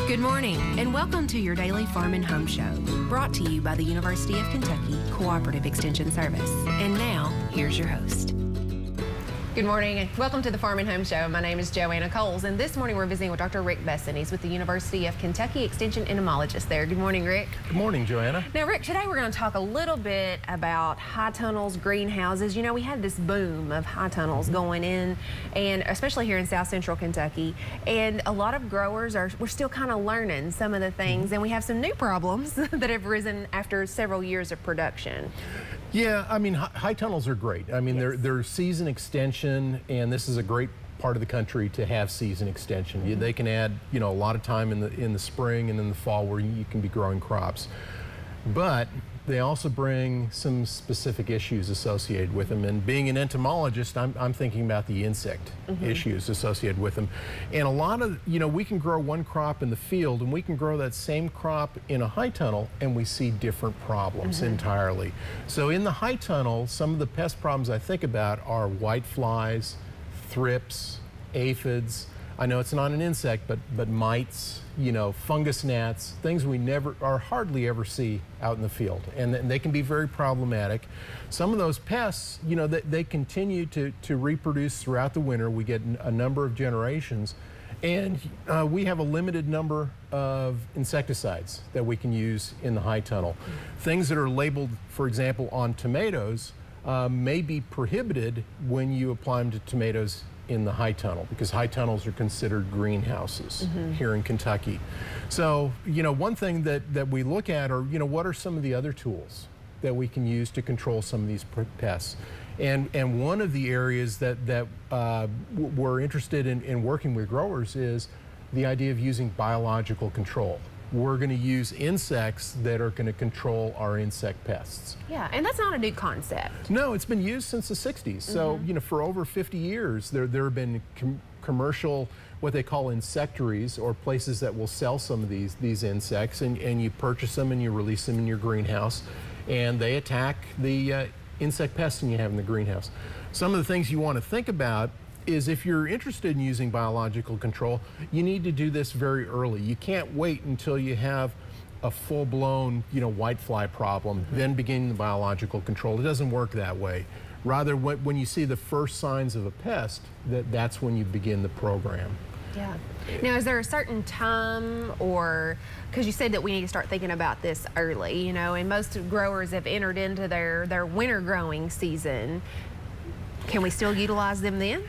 Good morning, and welcome to your daily Farm and Home Show, brought to you by the University of Kentucky Cooperative Extension Service. And now, here's your host. Good morning, and welcome to the Farm and Home Show. My name is Joanna Coles, and this morning we're visiting with Dr. Rick Besson. He's with the University of Kentucky Extension entomologist there. Good morning, Rick. Good morning, Joanna. Now, Rick, today we're going to talk a little bit about high tunnels, greenhouses. You know, we had this boom of high tunnels going in, and especially here in South Central Kentucky, and a lot of growers we're still kind of learning some of the things, and we have some new problems that have risen after several years of production. Yeah, I mean, high tunnels are great. I mean, Yes. they're season extension, and this is a great part of the country to have season extension. They can add, a lot of time in the spring and in the fall where you can be growing crops. But they also bring some specific issues associated with them. And being an entomologist, I'm thinking about the insect issues associated with them. And a lot of, we can grow one crop in the field and we can grow that same crop in a high tunnel and we see different problems entirely. So in the high tunnel, some of the pest problems I think about are white flies, thrips, aphids. I know it's not an insect, but mites, fungus gnats, things we never or hardly ever see out in the field. And they can be very problematic. Some of those pests, they continue to reproduce throughout the winter. We get a number of generations. And we have a limited number of insecticides that we can use in the high tunnel. Things that are labeled, for example, on tomatoes may be prohibited when you apply them to tomatoes in the high tunnel, because high tunnels are considered greenhouses here in Kentucky. So, one thing that we look at are, what are some of the other tools that we can use to control some of these pests? And one of the areas that we're interested in working with growers is the idea of using biological control. We're going to use insects that are going to control our insect pests. Yeah, and that's not a new concept. No, it's been used since the 60s. So, for over 50 years, there have been commercial, what they call insectaries, or places that will sell some of these insects, and you purchase them and you release them in your greenhouse, and they attack the insect pests you have in the greenhouse. Some of the things you want to think about is if you're interested in using biological control, you need to do this very early. You can't wait until you have a full-blown, whitefly problem, then begin the biological control. It doesn't work that way. Rather, when you see the first signs of a pest, that's when you begin the program. Yeah. Now, is there a certain time, or, because you said that we need to start thinking about this early, and most growers have entered into their winter growing season. Can we still utilize them then?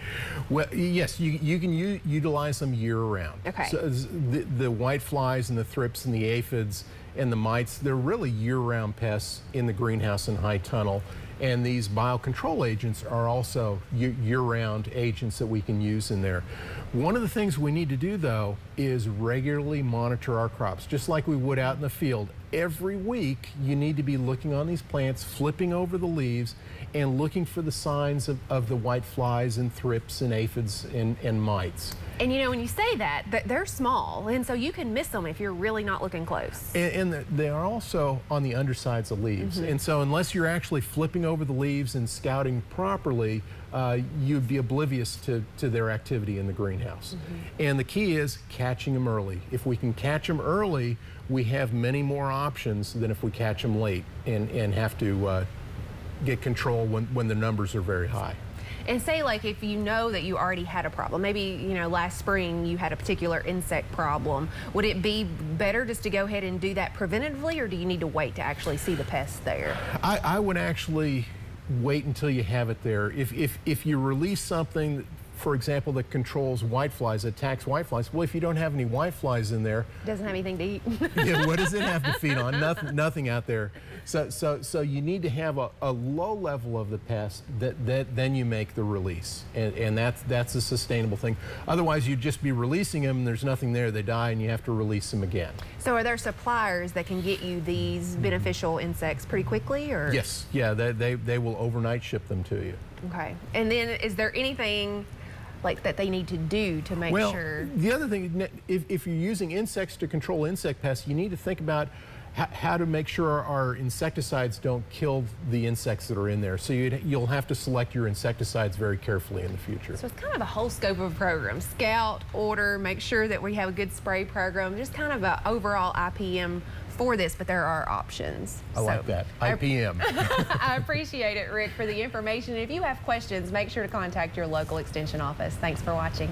Well, yes, you can utilize them year-round. Okay. So the white flies and the thrips and the aphids and the mites, they're really year-round pests in the greenhouse and high tunnel. And these biocontrol agents are also year-round agents that we can use in there. One of the things we need to do, though, is regularly monitor our crops, just like we would out in the field. Every week, you need to be looking on these plants, flipping over the leaves, and looking for the signs of the white flies and thrips and aphids and mites. And when you say that, they're small, and so you can miss them if you're really not looking close. And they are also on the undersides of leaves. And so unless you're actually flipping over the leaves and scouting properly, you'd be oblivious to their activity in the greenhouse. And the key is catching them early. If we can catch them early, we have many more options than if we catch them late and have to get control when the numbers are very high. And say, like, if you know that you already had a problem, maybe, last spring you had a particular insect problem, would it be better just to go ahead and do that preventatively, or do you need to wait to actually see the pests there? I would actually wait until you have it there. If you release something, for example, that controls whiteflies, attacks whiteflies, well, if you don't have any whiteflies in there, Doesn't have anything to eat. yeah, what does it have to feed on? Nothing out there. So you need to have a low level of the pest that then you make the release, and that's a sustainable thing. Otherwise, you'd just be releasing them, and there's nothing there. They die, and you have to release them again. So are there suppliers that can get you these beneficial insects pretty quickly, or? Yes, yeah, they will overnight ship them to you. Okay. And then is there anything like that they need to do to make sure? The other thing, if you're using insects to control insect pests, you need to think about how to make sure our insecticides don't kill the insects that are in there. So you'll have to select your insecticides very carefully in the future. So it's kind of a whole scope of a program. Scout, order, make sure that we have a good spray program, just kind of an overall IPM for this, but there are options. I like that, IPM. I appreciate it, Rick, for the information. And if you have questions, make sure to contact your local extension office. Thanks for watching.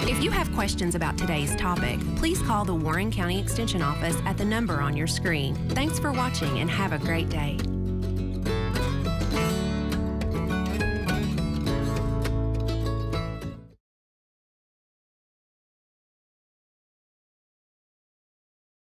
If you have questions about today's topic, please call the Warren County Extension Office at the number on your screen. Thanks for watching and have a great day.